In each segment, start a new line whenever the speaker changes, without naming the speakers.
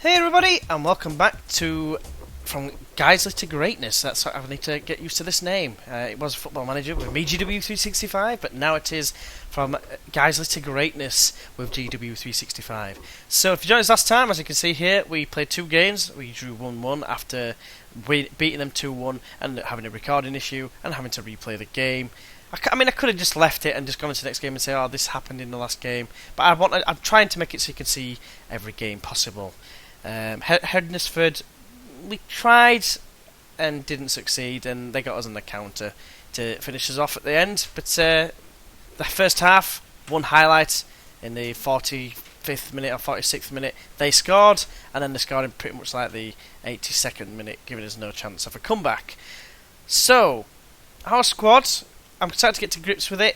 Hey everybody, and welcome back to From Guiseley to Greatness. That's what I need to get used to this name. It was Football Manager with me, GW365, but now it is From Guiseley to Greatness with GW365. So if you joined us last time, as you can see here, we played two games. We drew 1-1 after beating them 2-1 and having a recording issue and having to replay the game. I could have just left it and just gone into the next game and say, oh, this happened in the last game. But I'm trying to make it so you can see every game possible. Hednesford, we tried and didn't succeed, and they got us on the counter to finish us off at the end. But the first half, one highlight in the 45th minute or 46th minute, they scored, and then they scored in pretty much like the 82nd minute, giving us no chance of a comeback. So, our squad, I'm starting to get to grips with it.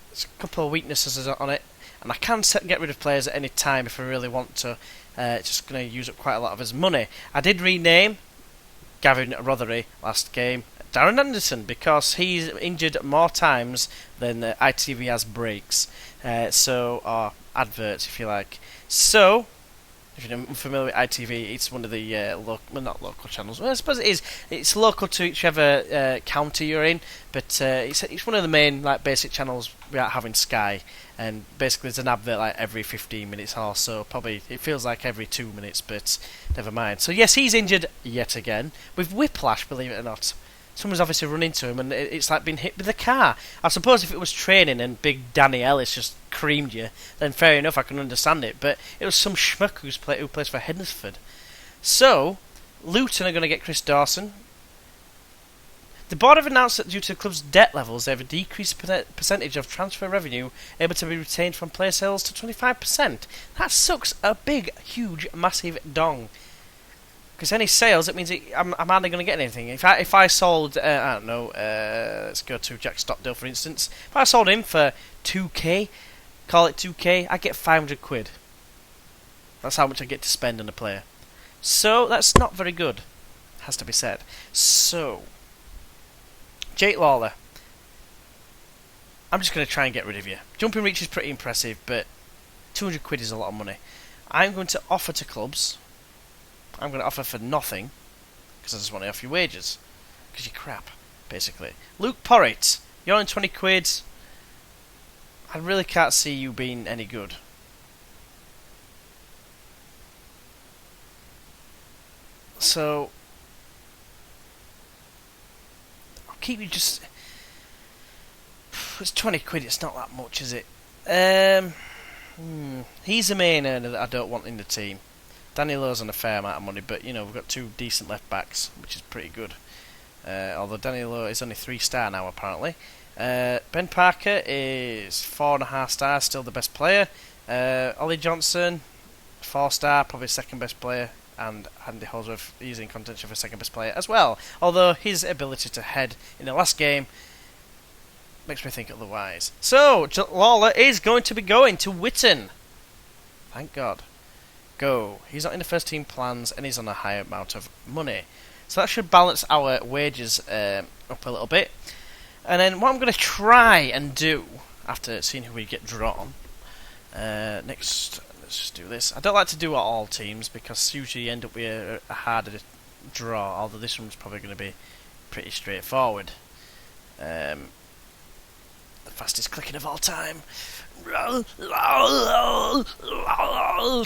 There's a couple of weaknesses on it, and I can get rid of players at any time if I really want to. It's just going to use up quite a lot of his money. I did rename Gavin Rothery last game Darren Anderson because he's injured more times than ITV has breaks, or adverts if you like. So, if you're unfamiliar with ITV, it's one of the not local channels. Well, I suppose it is. It's local to whichever county you're in, but it's one of the main basic channels without having Sky. And basically, there's an advert every 15 minutes or so. Probably it feels like every 2 minutes, but never mind. So yes, he's injured yet again with whiplash. Believe it or not, someone's obviously run into him, and it's like being hit with a car. I suppose if it was training and Big Danny Ellis just creamed you, then fair enough, I can understand it. But it was some schmuck who plays for Hednesford. So Luton are going to get Chris Dawson. The board have announced that due to the club's debt levels, they have a decreased percentage of transfer revenue able to be retained from player sales to 25%. That sucks a big, huge, massive dong. Because any sales, it means I'm hardly going to get anything. If I sold, I don't know, let's go to Jack Stockdale for instance. If I sold him for 2k, call it 2k, I get 500 quid. That's how much I get to spend on a player. So that's not very good, has to be said. So, Jake Lawler, I'm just going to try and get rid of you. Jumping reach is pretty impressive, but 200 quid is a lot of money. I'm going to offer to clubs. I'm going to offer for nothing, because I just want to offer you wages. Because you're crap, basically. Luke Porritt, you're on 20 quid. I really can't see you being any good. So, I'll keep you just... It's 20 quid, it's not that much, is it? He's the main earner that I don't want in the team. Danny Lowe's on a fair amount of money, but we've got two decent left backs, which is pretty good. Although Danny Lowe is only 3-star now, apparently. Ben Parker is 4.5 stars, still the best player. Ollie Johnson, 4-star, probably second best player. And Andy Holsworth, he's in contention for second best player as well. Although his ability to head in the last game makes me think otherwise. So, Lawler is going to be going to Witten. Thank God. Go. He's not in the first team plans, and he's on a higher amount of money. So that should balance our wages up a little bit. And then what I'm going to try and do, after seeing who we get drawn, next, let's just do this. I don't like to do all teams, because usually you end up with a harder draw, although this one's probably going to be pretty straightforward. The fastest clicking of all time.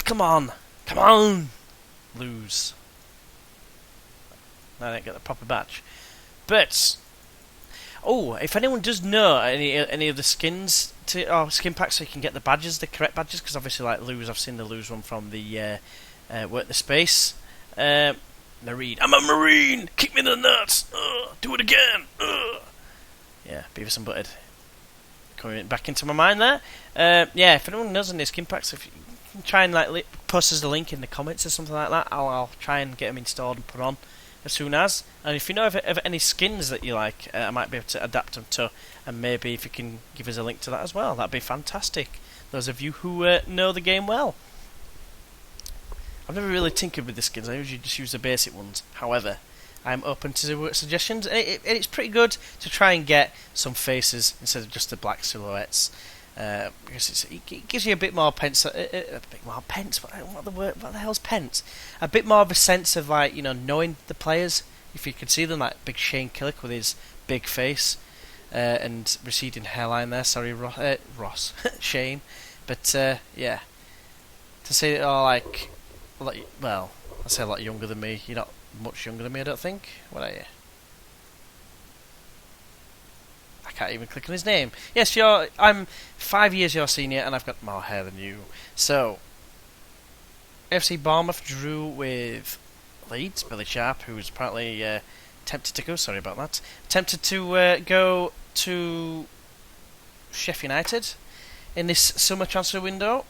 Come on. Come on! Lose. I didn't get the proper batch. But, if anyone does know any of the skins or skin packs so you can get the badges, the correct badges, because obviously lose, I've seen the lose one from the Work the Space. Marine. I'm a Marine! Kick me in the nuts! Do it again! Yeah, Beavis and Butthead. Coming back into my mind there. If anyone knows any skin packs, if you can try and post us the link in the comments or something like that, I'll try and get them installed and put on as soon as. And if you know of any skins that you like, I might be able to adapt them to, and maybe if you can give us a link to that as well, that'd be fantastic. Those of you who know the game well. I've never really tinkered with the skins, I usually just use the basic ones. However, I'm open to suggestions, and it's pretty good to try and get some faces instead of just the black silhouettes. Because it gives you a bit more pence. A bit more pence. What the word? What the hell's pence? A bit more of a sense of like knowing the players. If you can see them, like big Shane Killick with his big face and receding hairline there. Sorry, Ross, Shane. But yeah, to say that like, well, I say a lot younger than me. You're not much younger than me, I don't think. What are you? I can't even click on his name. Yes, I'm 5 years your senior, and I've got more hair than you. So, FC Bournemouth drew with Leeds. Billy Sharp, who was apparently tempted to go. Sorry about that. Tempted to go to Sheffield United in this summer transfer window.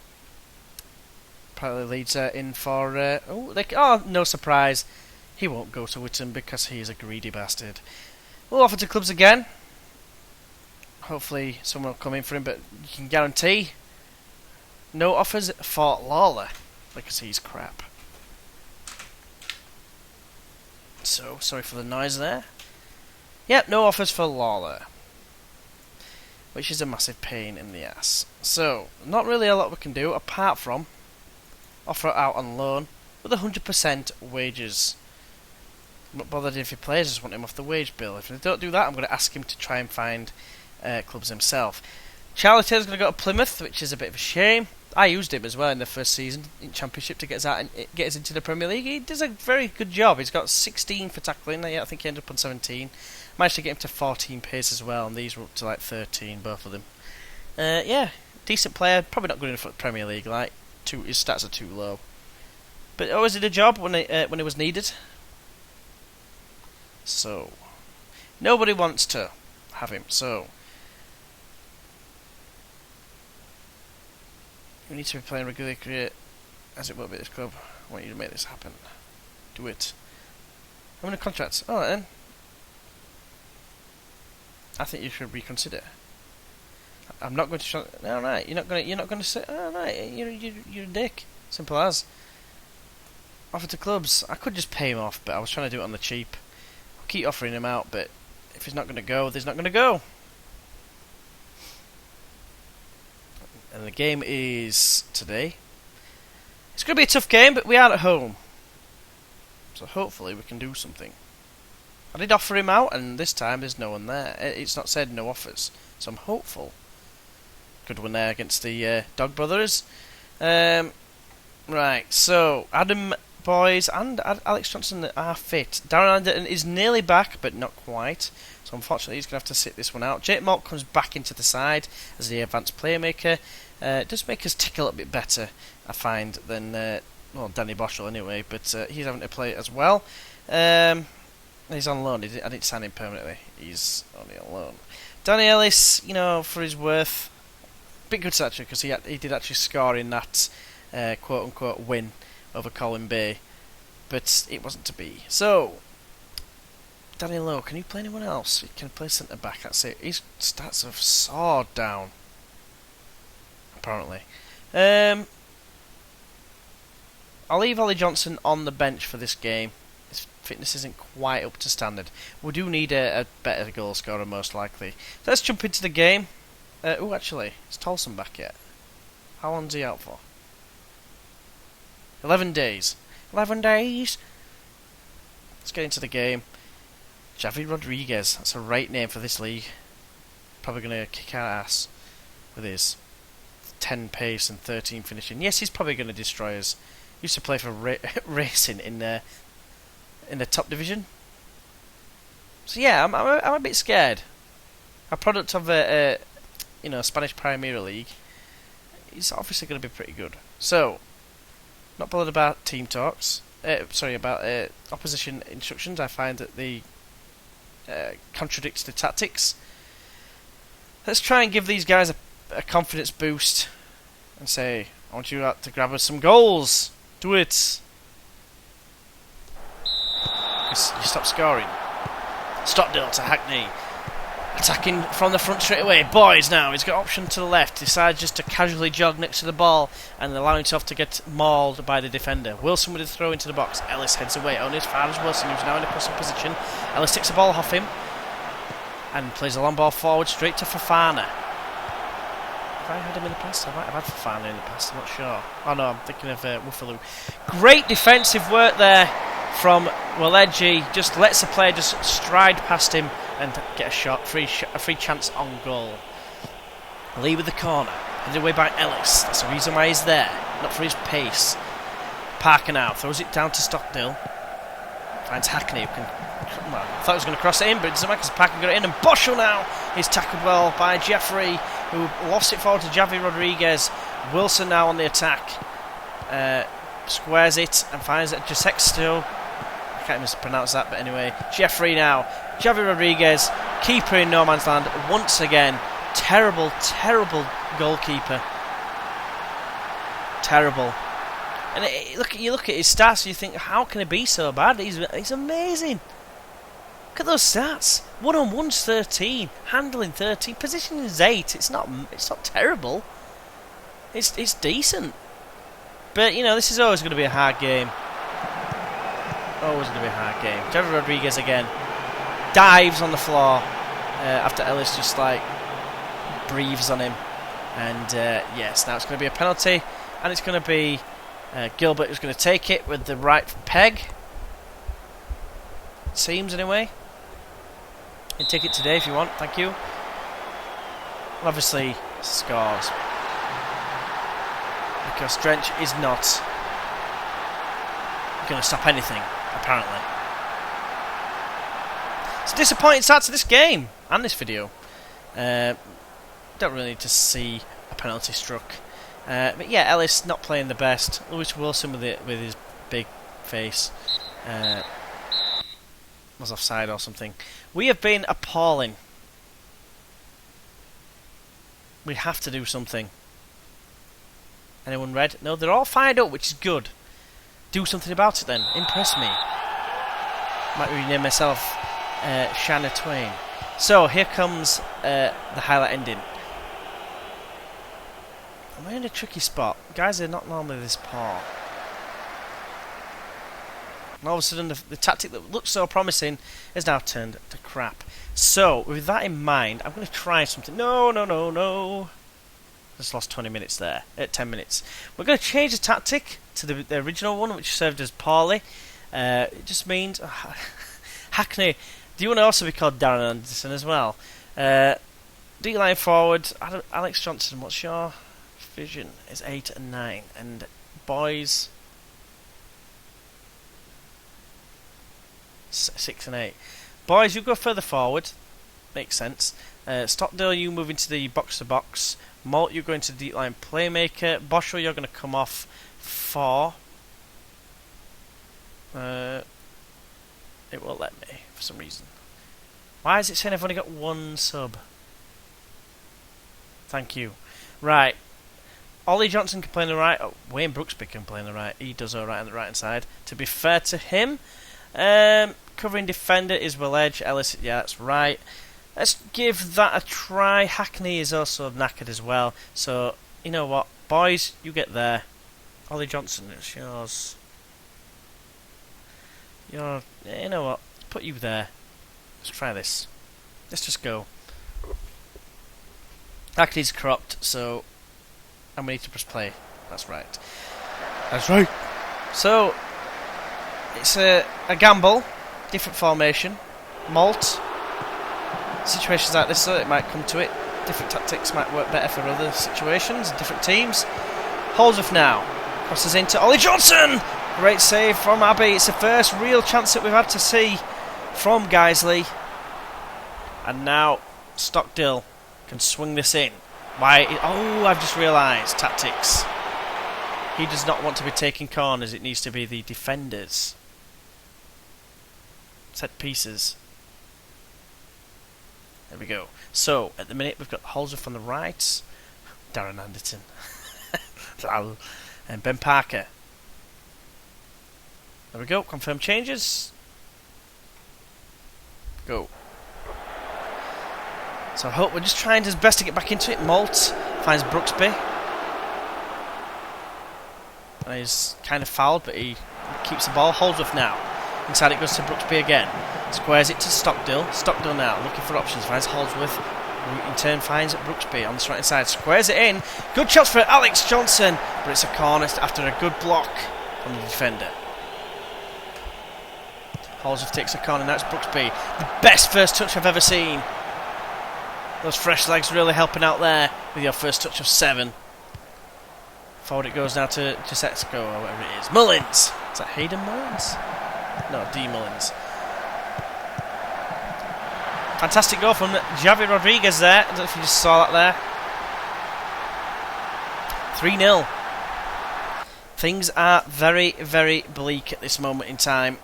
Apparently, Leeds are in for. No surprise, he won't go to Witton because he is a greedy bastard. We'll offer to clubs again. Hopefully someone will come in for him, but you can guarantee no offers for Lawler because he's crap. So, sorry for the noise there. Yep, no offers for Lawler, which is a massive pain in the ass. So, not really a lot we can do apart from offer it out on loan with 100% wages. I'm not bothered if he plays, I just want him off the wage bill. If they don't do that, I'm going to ask him to try and find clubs himself. Charlie Taylor's going to go to Plymouth, which is a bit of a shame. I used him as well in the first season in Championship to get us out and get us into the Premier League. He does a very good job. He's got 16 for tackling. I think he ended up on 17. Managed to get him to 14 pace as well, and these were up to like 13, both of them. Yeah, decent player. Probably not good enough for the Premier League. Like his stats are too low, but always did a job when it was needed. So nobody wants to have him. So. We need to be playing regularly career as it will be this club. I want you to make this happen. Do it. How many contracts? Alright then. I think you should reconsider. I'm not going to. Alright, you're not going to say. Alright, you're a dick. Simple as. Offer to clubs. I could just pay him off, but I was trying to do it on the cheap. I'll keep offering him out, but if he's not going to go, he's not going to go. And the game is today. It's going to be a tough game, but we are at home. So hopefully we can do something. I did offer him out, and this time there's no one there. It's not said no offers, so I'm hopeful. Good one there against the Dog Brothers. Right, so Adam Boys and Alex Johnson are fit. Darren Anderton is nearly back, but not quite. So unfortunately he's going to have to sit this one out. Jake Malt comes back into the side as the advanced playmaker. It does make us tick a little bit better, I find, than Danny Boschel anyway, but he's having to play as well. He's on loan. I didn't sign him permanently. He's only on loan. Danny Ellis, for his worth, a bit good actually, because he did actually score in that quote-unquote win over Colin Bay, but it wasn't to be. So, Danny Lowe, can you play anyone else? He can play centre-back, that's it. His stats have soared down, apparently. I'll leave Ollie Johnson on the bench for this game. His fitness isn't quite up to standard. We do need a better goal scorer, most likely. Let's jump into the game. Actually, is Tolson back yet? How long's he out for? 11 days. 11 days! Let's get into the game. Javi Rodriguez. That's a right name for this league. Probably going to kick our ass with his 10 pace and 13 finishing. Yes, he's probably going to destroy us. Used to play for Racing in the top division. So yeah, I'm a bit scared. A product of Spanish Premier League. He's obviously going to be pretty good. So, not bothered about team talks. About opposition instructions. I find that they contradicts the tactics. Let's try and give these guys a confidence boost and say, I want you to grab us some goals. Do it. Because you stop scoring. Stockdale to Hackney. Attacking from the front straight away. Boys now. He's got option to the left. Decides just to casually jog next to the ball and allow himself to get mauled by the defender. Wilson with a throw into the box. Ellis heads away. Only as far as Wilson, who's now in a crossing position. Ellis takes the ball off him and plays a long ball forward straight to Fofana. Have I had him in the past? I might have had Fafana in the past, I'm not sure. Oh no, I'm thinking of Wuffaloo. Great defensive work there from Waleji. Just lets the player just stride past him and get a shot, a free chance on goal. Lee with the corner, headed away by Ellis. That's the reason why he's there, not for his pace. Parker now throws it down to Stockdale. Finds Hackney, who can. Well, I thought he was going to cross it in, but it doesn't matter because Parker got it in. And Boschel now is tackled well by Jeffrey, who lost it forward to Javi Rodriguez. Wilson now on the attack. Squares it and finds it Jasexto. I can't mispronounce that, but anyway. Jeffrey now. Javi Rodriguez, keeper in no man's land once again. Terrible, terrible goalkeeper. Terrible. And you look at his stats and you think, how can he be so bad? He's amazing. Look at those stats. 1-on-1's 13, handling 13, positioning is 8. It's not terrible. It's decent. But you know, this is always going to be a hard game. Always going to be a hard game. Javi Rodriguez again dives on the floor after Ellis just like breathes on him. And yes, now it's going to be a penalty, and it's going to be Gilbert who's going to take it with the right peg. It seems anyway. You can take it today if you want, thank you. Well, obviously scores, because Drench is not going to stop anything, apparently. It's a disappointing start to this game and this video. Don't really need to see a penalty struck. But yeah, Ellis not playing the best. Lewis Wilson with his big face was offside or something. We have been appalling. We have to do something. Anyone read? No, they're all fired up, which is good. Do something about it then. Impress me. Might rename myself Shanna Twain. So here comes the highlight ending. I'm in a tricky spot. Guys are not normally this poor. And all of a sudden the tactic that looked so promising is now turned to crap. So with that in mind, I'm going to try something. No. Just lost 20 minutes there. 10 minutes. We're going to change the tactic to the original one, which served us poorly. It just means Hackney. Do you want to also be called Darren Anderson as well? D-line forward, Alex Johnson. What's your vision? Is 8 and 9, and boys 6 and 8. Boys, you go further forward. Makes sense. Stockdale, you move into the box-to-box. Malt, you go into the deep line playmaker. Boschel, you're going to come off 4. It won't let me for some reason. Why is it saying I've only got one sub? Thank you. Right. Ollie Johnson can play on the right. Oh, Wayne Brooksby can play on the right. He does alright on the right hand side. To be fair to him, covering defender is Waleji. Ellis, yeah, that's right. Let's give that a try. Hackney is also knackered as well. So, you know what? Boys, you get there. Ollie Johnson, it's yours. You know what? Put you there. Let's try this. Let's just go. Hackney's cropped, so... And we need to press play. That's right. That's right. So, it's a gamble. Different formation. Malt. Situations like this, so it might come to it. Different tactics might work better for other situations, different teams. Holdsworth now. Crosses into Ollie Johnson! Great save from Abbey. It's the first real chance that we've had to see from Guiseley. And now Stockdale can swing this in. I've just realised. Tactics. He does not want to be taking corners. It needs to be the defenders. Set pieces. There we go. So, at the minute, we've got Holdsworth on the right. Darren Anderton. And Ben Parker. There we go. Confirm changes. Go. So I hope we're just trying his best to get back into it. Malt finds Brooksby. And he's kind of fouled, but he keeps the ball. Holdsworth now. Inside it goes to Brooksby again. Squares it to Stockdale. Stockdale now looking for options. Finds Holdsworth. who in turn finds Brooksby on the right side, squares it in. Good shot for Alex Johnson, but it's a corner after a good block from the defender. Halsworth takes a corner, now it's Brooksby. The best first touch I've ever seen. Those fresh legs really helping out there with your first touch of 7. Forward it goes now to Jasecko, or whatever it is. Mullins! Is that Hayden Mullins? No, D. Mullins. Fantastic goal from Javi Rodriguez there. I don't know if you just saw that there. 3-0. Things are very, very bleak at this moment in time.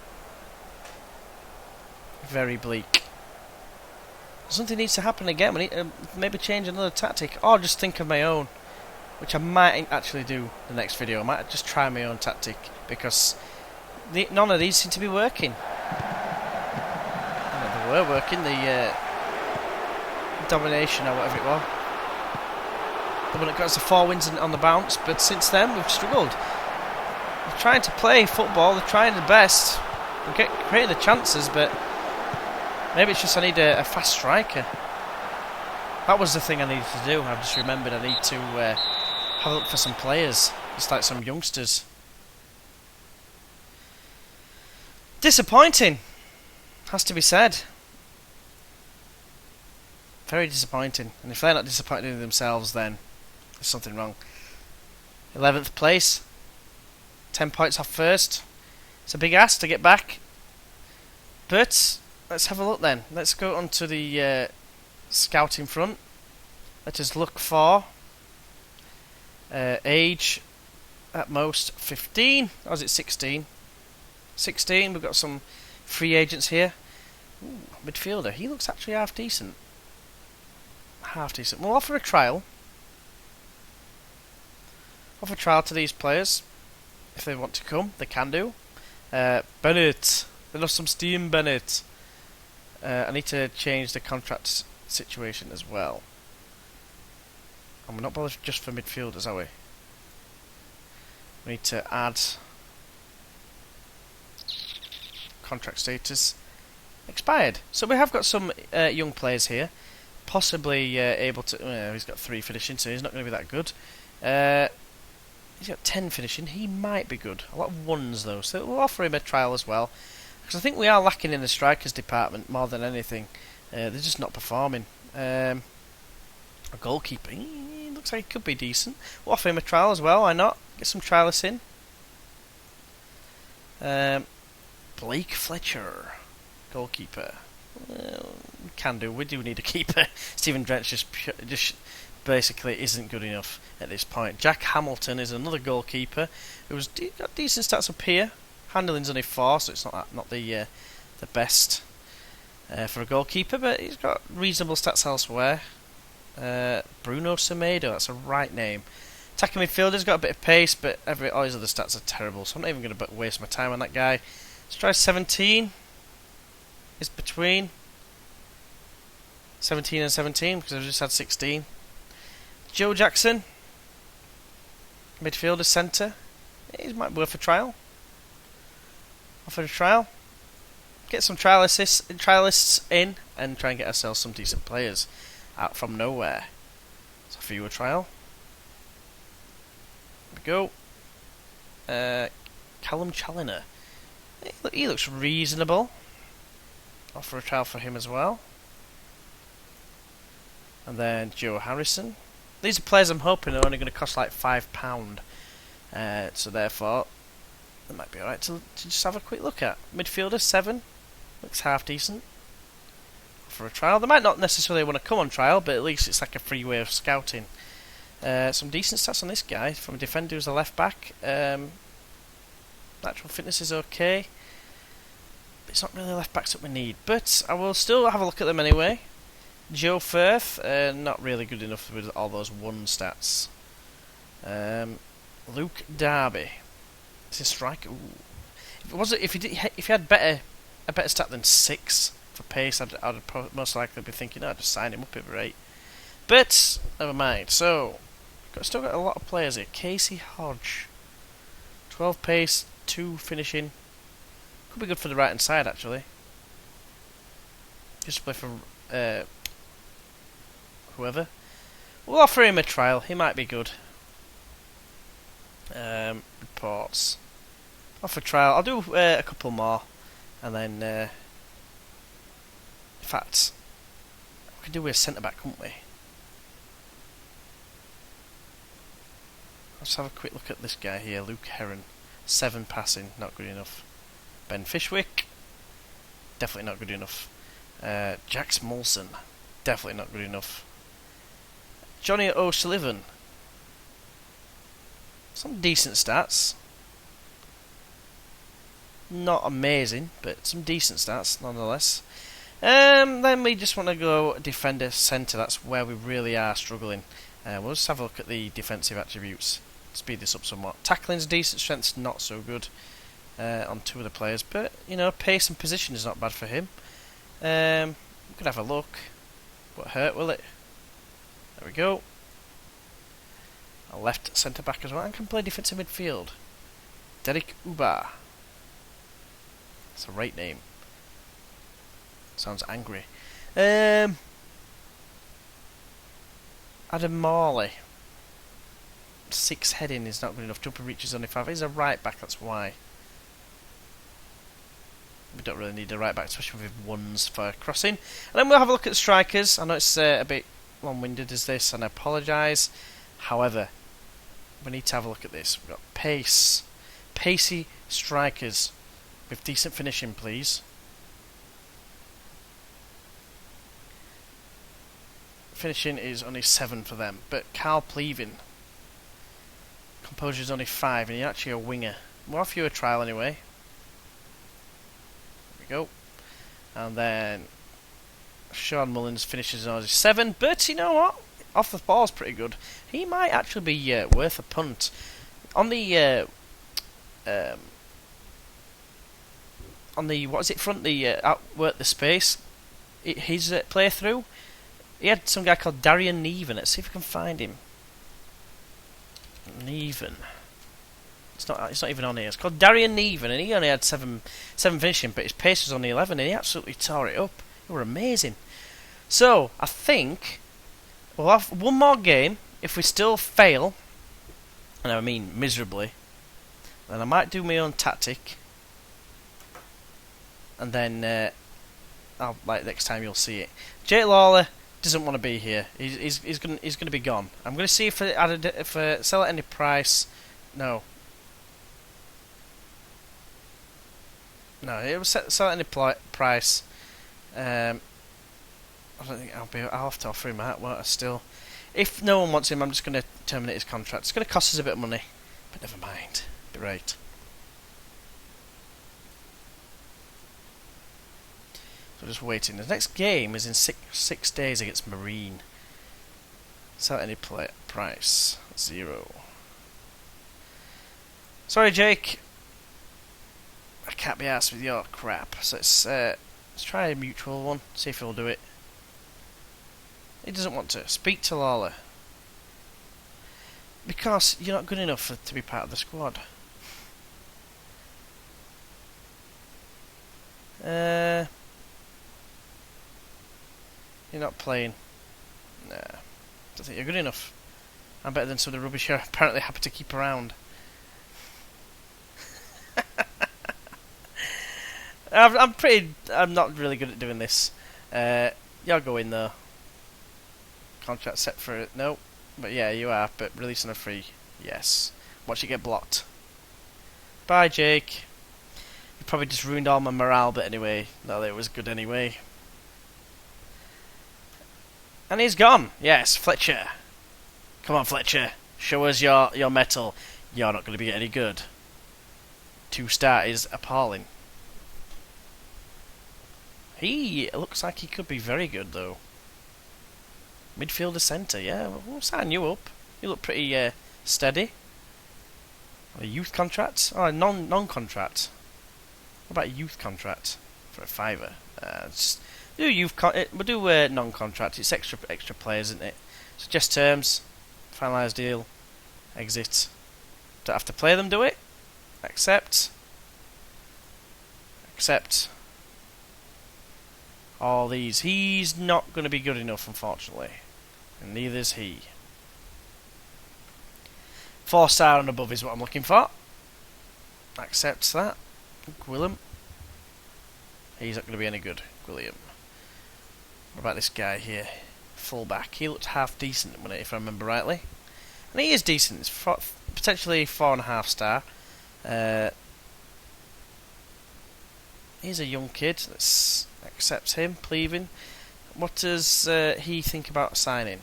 Very bleak. Something needs to happen again. We need to maybe change another tactic, or just think of my own, which I might actually do the next video. I might just try my own tactic, because none of these seem to be working. They were working, the domination or whatever it was. The one that got us the 4 wins on the bounce, but since then we've struggled. They're trying to play football, they're trying their best, they're creating the chances, but maybe it's just I need a fast striker. That was the thing I needed to do. I've just remembered I need to have a look for some players, just like some youngsters. Disappointing, has to be said. Very disappointing. And if they're not disappointed in themselves, then there's something wrong. 11th place. 10 points off first. It's a big ask to get back. But let's have a look then. Let's go on to the scouting front. Let us look for age at most 15. Or is it 16? 16. We've got some free agents here. Ooh, midfielder. He looks actually half decent. Half decent. We'll offer a trial. Offer a trial to these players. If they want to come, they can do. Bennett. They love some steam, Bennett. I need to change the contract situation as well. And we're not bothered just for midfielders, are we? We need to add contract status. Expired. So we have got some young players here. Possibly able to... he's got 3 finishing, so he's not going to be that good. He's got 10 finishing. He might be good. A lot of 1s though, so we'll offer him a trial as well. Because I think we are lacking in the strikers department more than anything. They're just not performing. A goalkeeper, he looks like he could be decent. We'll offer him a trial as well, why not? Get some trialists in. Blake Fletcher, goalkeeper. Can do. We do need a keeper. Stephen Drench just basically isn't good enough at this point. Jack Hamilton is another goalkeeper who's got decent stats up here. Handling's only 4, so it's not the best for a goalkeeper, but he's got reasonable stats elsewhere. Bruno Semedo, that's a right name. Attacking midfielder's got a bit of pace, but all his other stats are terrible, so I'm not even going to waste my time on that guy. Let's try 17. It's between 17 and 17 because I've just had 16. Joe Jackson, midfielder, centre. He might be worth a trial. Offer a trial. Get some trialists in and try and get ourselves some decent players out from nowhere. Let's offer you a trial. There we go. Callum Challoner. He looks reasonable. Offer a trial for him as well. And then Joe Harrison. These are players I'm hoping are only going to cost like £5. So therefore, it might be alright to just have a quick look at. Midfielder, 7. Looks half decent. For a trial. They might not necessarily want to come on trial, but at least it's like a free way of scouting. Some decent stats on this guy. From a defender who's a left back. Natural fitness is okay. But it's not really left backs that we need. But I will still have a look at them anyway. Joe Firth, not really good enough with all those 1 stats. Luke Darby. It's a striker. If he had a better stat than 6 for pace, I'd most likely be thinking, I'd just sign him up at 8. But never mind. So still got a lot of players here. Casey Hodge, 12 pace, 2 finishing. Could be good for the right hand side actually. Just play for whoever. We'll offer him a trial. He might be good. Reports. Offer trial. I'll do a couple more, and then in fact, we could do with a centre back, couldn't we? Let's have a quick look at this guy here, Luke Heron. 7 passing, not good enough. Ben Fishwick, definitely not good enough. Jax Molson, definitely not good enough. Johnny O'Sullivan, some decent stats. Not amazing, but some decent stats nonetheless. Then we just want to go defender centre. That's where we really are struggling. We'll just have a look at the defensive attributes. Speed this up somewhat. Tackling's decent, strength's not so good on 2 of the players, but you know, pace and position is not bad for him. We could have a look. Won't hurt, will it? There we go. A left centre back as well, and can play defensive midfield. Derek Uba. That's a right name. Sounds angry. Adam Morley. 6 heading is not good enough. Jumping reach is only 5. He's a right back, that's why. We don't really need a right back, especially with ones for crossing. And then we'll have a look at the strikers. I know it's a bit long-winded as this, and I apologise. However, we need to have a look at this. We've got pace. Pacey strikers with decent finishing, please. Finishing is only 7 for them, but Carl Pleavin. Composure is only 5, and he's actually a winger. We'll offer you a trial anyway. There we go. And then Sean Mullins finishes on 7, but you know what? Off the ball's pretty good. He might actually be worth a punt. On the what is it front? The outwork the space. His playthrough. He had some guy called Darian Neven. Let's see if we can find him. Neven. It's not even on here. It's called Darian Neven, and he only had 7 finishing, but his pace was only 11, and he absolutely tore it up. They were amazing. So I think we'll have one more game. If we still fail, and I mean miserably, then I might do my own tactic, and then next time you'll see it. Jake Lawler doesn't want to be here. He's gonna be gone. I'm gonna see if I sell at any price. No, it will sell at any price. I don't think I'll have to offer him out. Won't I still? If no one wants him, I'm just gonna terminate his contract. It's gonna cost us a bit of money, but never mind. Be right. So just waiting. The next game is in six days against Marine. Sell at any price. 0. Sorry, Jake. I can't be arsed with your crap. So let's try a mutual one. See if he'll do it. He doesn't want to. Speak to Lawler. Because you're not good enough to be part of the squad. You're not playing. Nah. Don't think you're good enough. I'm better than some of the rubbish you're apparently happy to keep around. I'm not really good at doing this. You're going though. Contract set for it. No. But yeah, you are. But release on a free. Yes. Watch it get blocked. Bye, Jake. You probably just ruined all my morale, but anyway. No, it was good anyway. And he's gone. Yes, Fletcher. Come on, Fletcher. Show us your mettle. You're not going to be any good. 2-star is appalling. He looks like he could be very good, though. Midfielder centre, yeah. We'll sign you up. You look pretty steady. A youth contract? Oh, a non-contract. What about a youth contract for a £5? Just we'll do non-contract. It's extra players, isn't it? Suggest terms. Finalise deal. Exit. Don't have to play them, do it? Accept. Accept. All these. He's not going to be good enough, unfortunately. And neither's he. 4-star and above is what I'm looking for. Accepts that. Gwilym. He's not going to be any good. Gwilym. What about this guy here? Fullback. He looked half decent, if I remember rightly. And he is decent. It's potentially 4.5 star. He's a young kid. Let's accept him. Pleaving. What does he think about signing?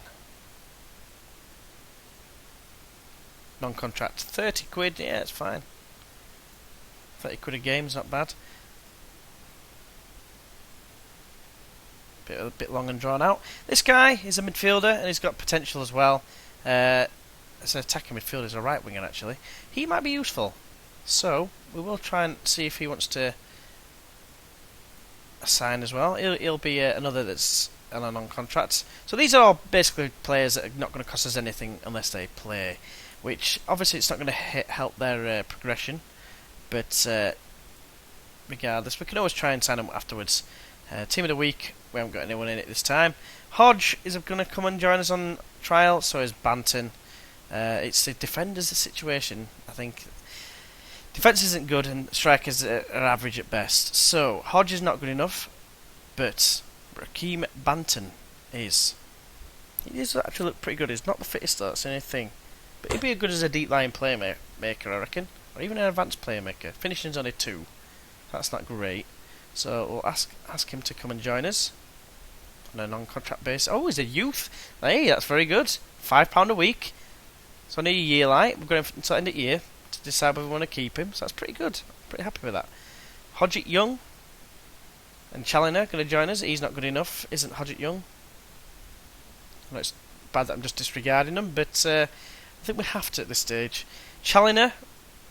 Non-contract. 30 quid. Yeah, it's fine. 30 quid a game is not bad. A bit long and drawn out. This guy is a midfielder and he's got potential as well. As an attacking midfielder, he's a right winger actually. He might be useful. So we will try and see if he wants to sign as well. He'll be another that's on a non-contract. So these are all basically players that are not going to cost us anything unless they play. Which obviously it's not going to help their progression. But regardless, we can always try and sign them afterwards. Team of the week, we haven't got anyone in it this time. Hodge is going to come and join us on trial, so is Banton. It's the defenders, the situation. I think defence isn't good and strikers are average at best. So Hodge is not good enough, but Raheem Banton is. He does actually look pretty good. He's not the fittest though, that's the only thing. But he'd be good as a deep line playmaker, I reckon. Or even an advanced playmaker. Finishing's only 2. That's not great. So we'll ask him to come and join us on a non-contract basis. Oh, he's a youth. Hey, that's very good. £5 a week. It's only a year light. We're going until the end of the year to decide whether we want to keep him. So that's pretty good. Pretty happy with that. Hodgett Young and Challoner going to join us. He's not good enough, isn't Hodgett Young? Well, it's bad that I'm just disregarding him, but I think we have to at this stage. Challoner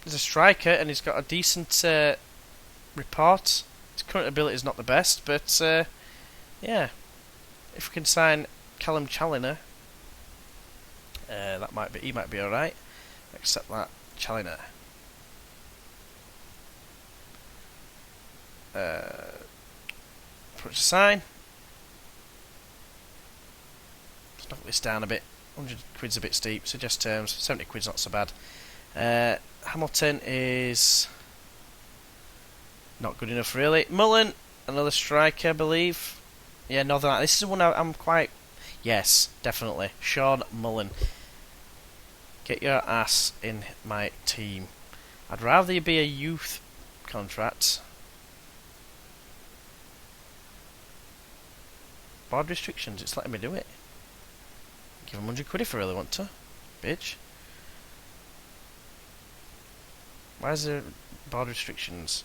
is a striker and he's got a decent report. His current ability is not the best, but yeah, if we can sign Callum Challoner, he might be all right. Accept that, Challoner. Put a sign. Let's knock this down a bit. 100 quid's a bit steep. Suggest terms. 70 quid's not so bad. Hamilton is not good enough, really. Mullen, another striker, I believe. Yeah, Northern Ireland. This is one I'm quite... Yes, definitely. Sean Mullen. Get your ass in my team. I'd rather you be a youth contract. Board restrictions, it's letting me do it. Give him 100 quid if I really want to. Bitch. Why is there board restrictions?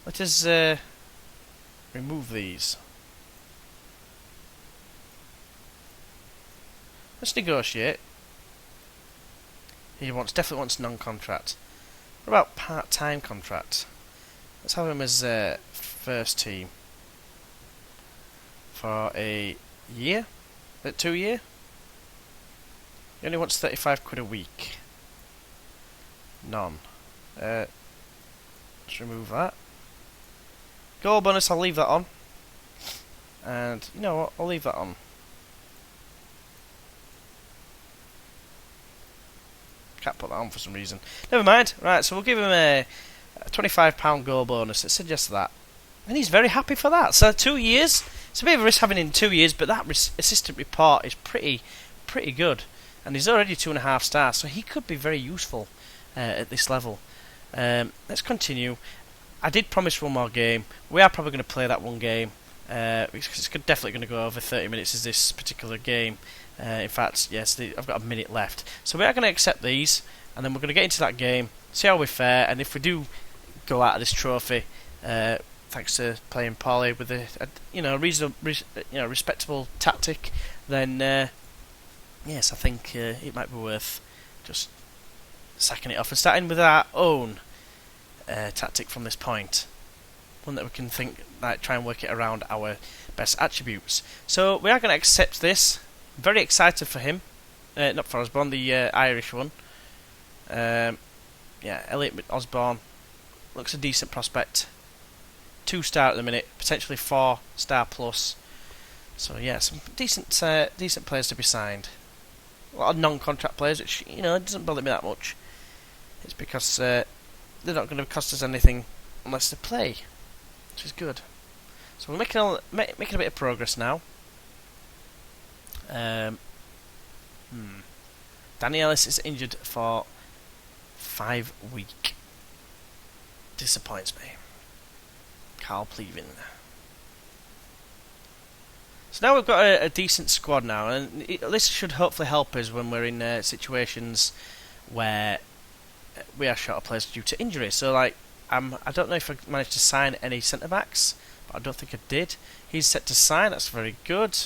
Let us remove these. Let's negotiate. He definitely wants non-contract. What about part-time contract? Let's have him as first team for a year, 2 year. He only wants 35 quid a week. None. Let's remove that. Goal bonus, I'll leave that on. And you know what? I'll leave that on. Can't put that on for some reason. Never mind. Right, so we'll give him a £25 goal bonus. Let's suggest that. And he's very happy for that. So 2 years. It's a bit of a risk having in 2 years, but that assistant report is pretty good. And he's already 2.5 stars, so he could be very useful at this level. Let's continue. I did promise one more game. We are probably going to play that one game. Because it's definitely going to go over 30 minutes as this particular game. In fact, yes, I've got a minute left. So we are going to accept these, and then we're going to get into that game, see how we fare, and if we do go out of this trophy, thanks to playing poorly with a reasonable, respectable tactic, then yes, I think it might be worth just sacking it off and starting with our own tactic from this point. One that we can try and work it around our best attributes. So we are going to accept this. Very excited for him. Not for Osborne, the Irish one. Yeah, Elliot Osborne looks a decent prospect. 2 star at the minute, potentially 4 star plus. So yeah, some decent players to be signed. A lot of non-contract players, which it doesn't bother me that much. It's because they're not going to cost us anything unless they play, which is good. So we're making a bit of progress now. Danny Ellis is injured for 5 weeks. Disappoints me. Carl Pleavin. So now we've got a decent squad now, and this should hopefully help us when we're in situations where we are short of players due to injury. So, I don't know if I managed to sign any centre backs, but I don't think I did. He's set to sign. That's very good.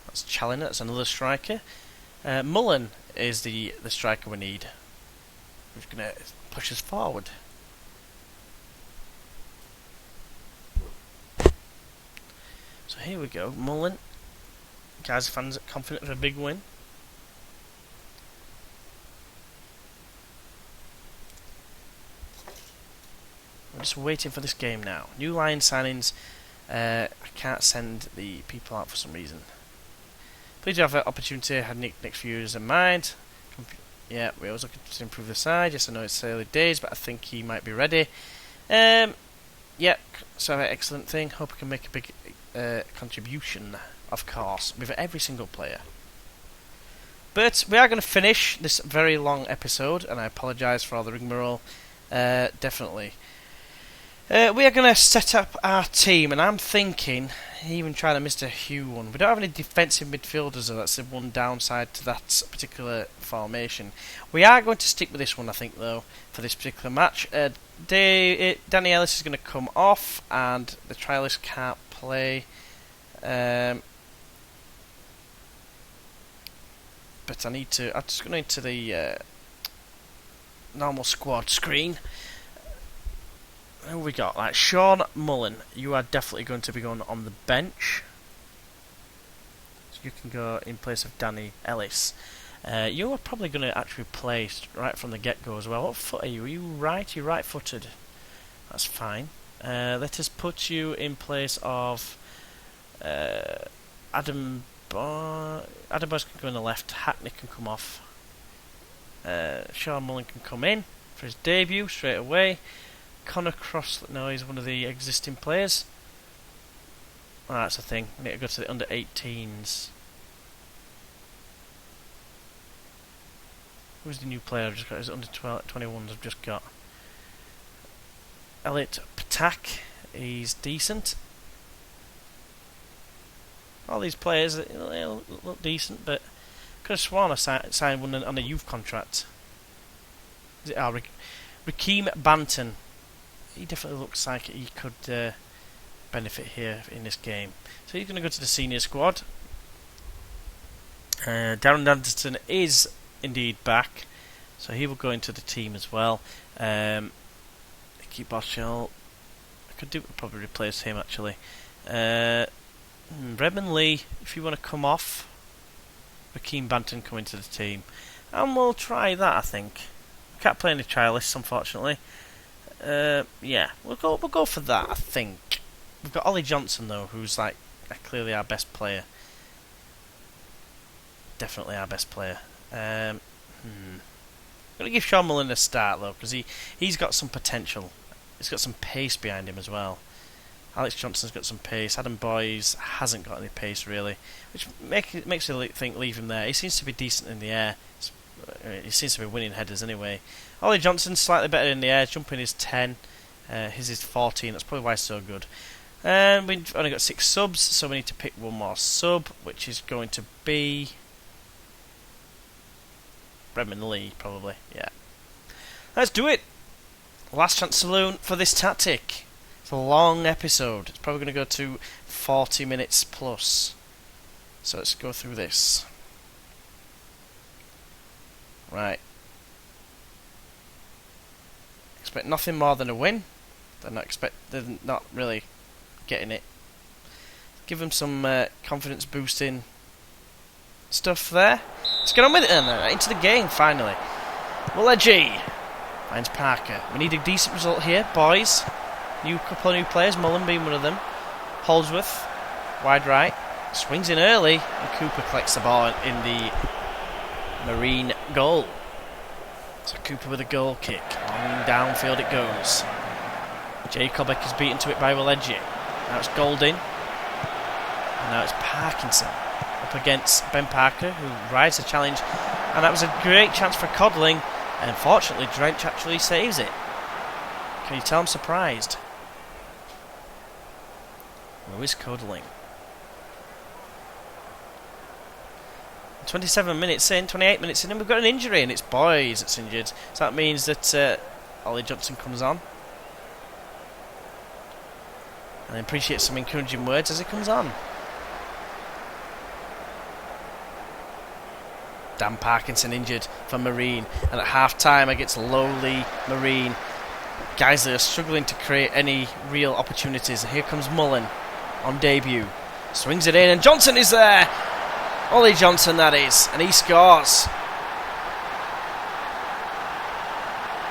That's Challinor. That's another striker. Mullen is the striker we need, who's going to push us forward. So here we go, Mullen. Guys, fans are confident of a big win. I'm just waiting for this game now. New line signings. I can't send the people out for some reason. Please do have an opportunity. I had next few years in mind. Yeah, we're always looking to improve the side. Yes, I know it's early days, but I think he might be ready. Yeah, so excellent thing. Hope I can make a big contribution, of course, with every single player. But we are going to finish this very long episode, and I apologise for all the rigmarole. Definitely. We are going to set up our team, and I'm thinking, even trying to Mr. Hugh one. We don't have any defensive midfielders, though. That's the one downside to that particular formation. We are going to stick with this one, I think, though, for this particular match. Danny Ellis is going to come off, and the trialist can't play. But I'm just going into the normal squad screen. Who we got? Like Sean Mullen, you are definitely going to be going on the bench. So you can go in place of Danny Ellis. You are probably going to actually play right from the get-go as well. What foot are you? Are you right? You're right-footed. That's fine. Let us put you in place of Adam Boyce can go on the left. Hackney can come off. Sean Mullen can come in for his debut straight away. Connor Cross, no, he's one of the existing players. Oh, that's the thing. We need to go to the under 18s. Who's the new player I've just got? His under 21s I've just got. Elliot Patak, he's decent. All these players they look decent, but could have sworn I signed one on a youth contract. Is it Rakeem Banton? He definitely looks like he could benefit here in this game. So he's going to go to the senior squad. Darren Anderson is indeed back, so he will go into the team as well. Keep Boschel. I could probably replace him actually. Redmond Lee, if you want to come off, Rakeem Banton come into the team, and we'll try that. I think can't play any trialists, unfortunately. Yeah, we'll go for that. I think we've got Ollie Johnson though, who's clearly our best player. Definitely our best player. I'm gonna give Sean Mullen a start though, because he's got some potential. He's got some pace behind him as well. Alex Johnson's got some pace. Adam Boyes hasn't got any pace really, which makes me think leave him there. He seems to be decent in the air. He seems to be winning headers anyway. Ollie Johnson's slightly better in the air. Jumping is 10. His is 14. That's probably why he's so good. And we've only got 6 subs, so we need to pick one more sub, which is going to be Redmond Lee, probably. Yeah. Let's do it. Last chance saloon for this tactic. It's a long episode. It's probably going to go to 40 minutes plus. So let's go through this. Right. Expect nothing more than a win. They're not really getting it. Give them some confidence boosting stuff there. Let's get on with it then. Into the game finally. Mulledgy finds Parker. We need a decent result here, boys. Couple of new players, Mullen being one of them. Holdsworth, wide right, swings in early, and Cooper collects the ball in the Marine goal. So Cooper with a goal kick. Long downfield it goes. Jay Colbeck is beaten to it by Walegi. Now it's Golding. And now it's Parkinson up against Ben Parker, who rides the challenge. And that was a great chance for Codling. And unfortunately, Drench actually saves it. Can you tell I'm surprised? Lewis Codling. 27 minutes in, 28 minutes in, and we've got an injury, and it's Boys that's injured. So that means that Ollie Johnson comes on. And I appreciate some encouraging words as he comes on. Dan Parkinson injured for Marine, and at half time against lowly Marine, Guiseley are struggling to create any real opportunities. Here comes Mullen on debut, swings it in, and Johnson is there. Ollie Johnson, that is, and he scores.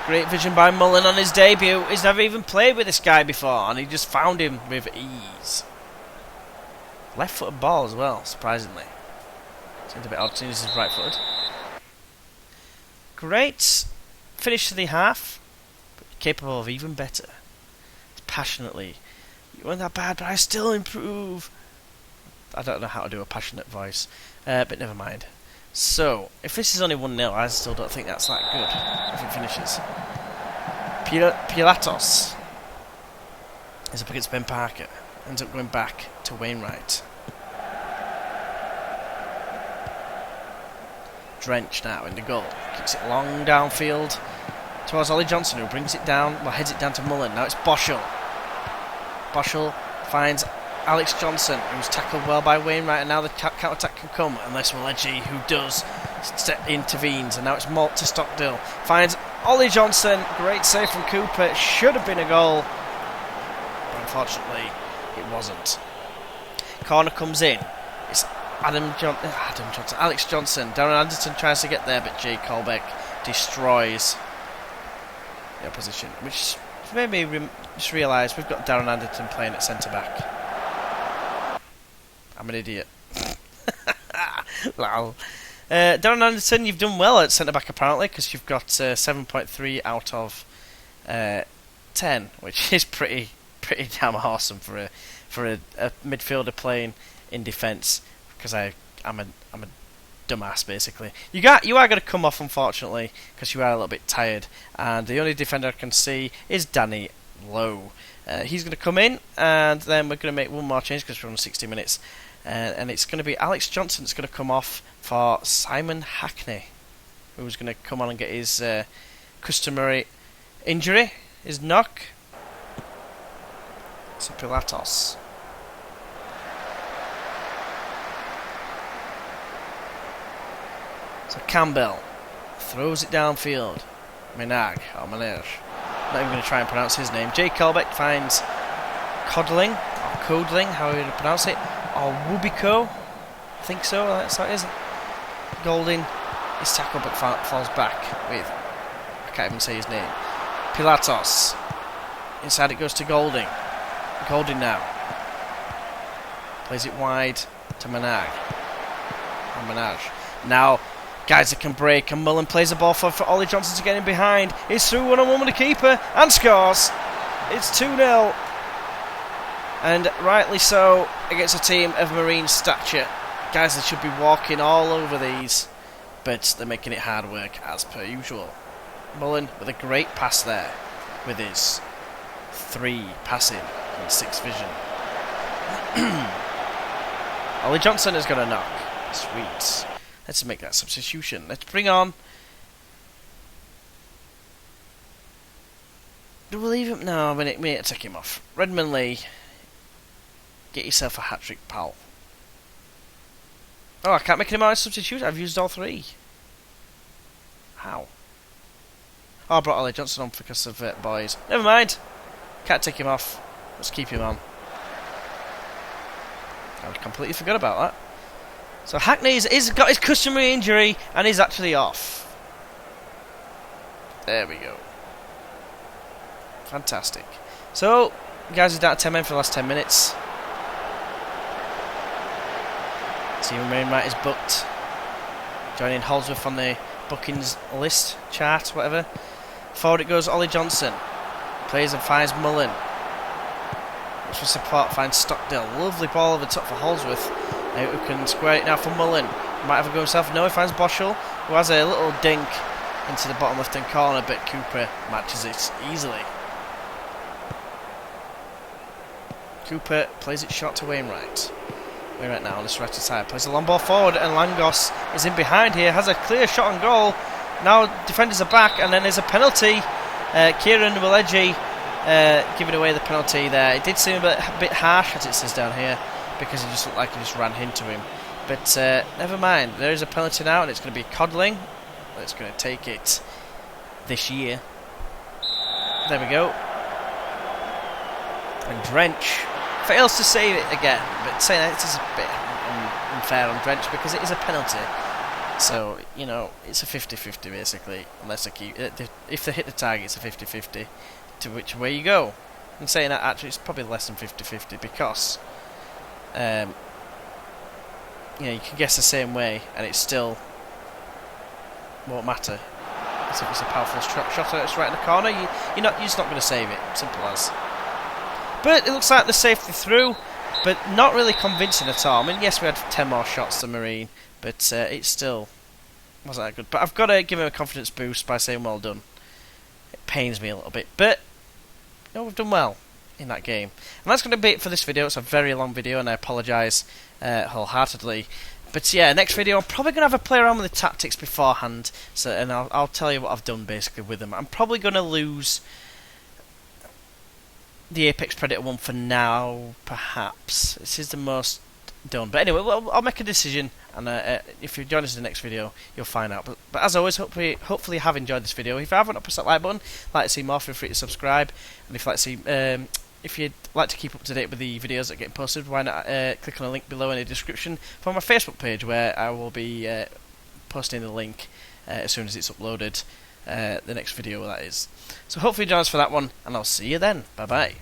Great vision by Mullen on his debut. He's never even played with this guy before, and he just found him with ease. Left-footed ball as well, surprisingly. Seems a bit odd seeing he's right-footed. Great finish to the half, but capable of even better. It's passionately. You weren't that bad, but I still improve. I don't know how to do a passionate voice, but never mind. So, if this is only 1-0, I still don't think that's that good if it finishes. Pilatos is up against Ben Parker. Ends up going back to Wainwright. Drench now in the goal. Kicks it long downfield towards Ollie Johnson, who brings it down, well, heads it down to Mullen. Now it's Boschel. Boschel finds Alex Johnson, who's tackled well by Wainwright, and now the counter-attack can come unless Walegi, who does, intervenes, and now it's Malt to Stockdale. Finds Ollie Johnson, great save from Cooper. It should have been a goal, but unfortunately it wasn't. Corner comes in. It's Alex Johnson. Darren Anderson tries to get there, but Jay Colbeck destroys the opposition, which made me just realise we've got Darren Anderson playing at centre-back. I'm an idiot. Lol. Darren Anderson, you've done well at centre-back apparently, because you've got 7.3 out of 10, which is pretty damn awesome for a midfielder playing in defence. Because I'm a dumbass basically. You are going to come off unfortunately, because you are a little bit tired, and the only defender I can see is Danny Lowe. He's going to come in, and then we're going to make one more change because we're on 60 minutes. And it's going to be Alex Johnson that's going to come off for Simon Hackney, who's going to come on and get his customary injury, his knock. So Pilatos. So Campbell throws it downfield. Menage, or Menage. Not even going to try and pronounce his name. Jay Colbeck finds Codling, or Codling, how are you going to pronounce it? Or Wubico, I think so, that's how it is. Golding is tackled but falls back with, I can't even say his name, Pilatos. Inside it goes to Golding. Golding now. Plays it wide to Menage. Or Menage. Now, guys that can break, and Mullen plays the ball for Ollie Johnson to get in behind. He's through one-on-one with the keeper, and scores. It's 2-0. And rightly so, against a team of Marine stature. Guys that should be walking all over these, but they're making it hard work as per usual. Mullen with a great pass there, with his 3 passing and 6 vision. Ollie Johnson has got a knock. Sweet. Let's make that substitution. Let's bring on... Do we leave him? No, we need to take him off. Redmond Lee. Get yourself a hat-trick, pal. Oh, I can't make any more substitutions. I've used all 3. How? Oh, I brought Ollie Johnson on because of Boys. Never mind. Can't take him off. Let's keep him on. I completely forgot about that. So Hackney's got his customary injury and he's actually off. There we go. Fantastic. So, guys are down to 10 men for the last 10 minutes. Stephen Wainwright is booked. Joining Holdsworth on the bookings list, chart, whatever. Forward it goes, Ollie Johnson. Plays and finds Mullen. Looks for support, finds Stockdale. Lovely ball over the top for Holdsworth, who can square it now for Mullen. Might have a go himself. No, he finds Boschel, who has a little dink into the bottom left-hand corner, but Cooper matches it easily. Cooper plays it short to Wainwright. Wainwright now on this right side. Plays a long ball forward, and Langos is in behind here. Has a clear shot on goal. Now defenders are back, and then there's a penalty. Kieran Willeji giving away the penalty there. It did seem a bit harsh, as it says down here, because it just looked like he just ran into him. But never mind. There is a penalty now, and it's going to be Codling that's going to take it this year. There we go. And Drench fails to save it again, but saying that it is a bit unfair on Drench because it is a penalty. So, you know, it's a 50-50 basically, unless they keep, if they hit the target, it's a 50-50 to which way you go. And saying that, actually, it's probably less than 50-50 because, you know, you can guess the same way and it still won't matter. So if it's a powerful shot that's right in the corner, you're just not going to save it. Simple as. But it looks like they're safely through, but not really convincing at all. I mean, yes, we had 10 more shots than Marine, but it still wasn't that good. But I've got to give him a confidence boost by saying well done. It pains me a little bit, but you know, we've done well in that game. And that's going to be it for this video. It's a very long video, and I apologise wholeheartedly. But yeah, next video I'm probably going to have a play around with the tactics beforehand, so and I'll tell you what I've done basically with them. I'm probably going to lose the Apex Predator one for now, perhaps. This is the most done. But anyway, I'll make a decision, and if you join us in the next video, you'll find out. But as always, hopefully you have enjoyed this video. If you haven't, press that like button. Like to see more, feel free to subscribe. And if you'd like to keep up to date with the videos that are getting posted, why not click on the link below in the description for my Facebook page, where I will be posting the link as soon as it's uploaded. The next video, that is. So hopefully join us for that one, and I'll see you then. Bye bye.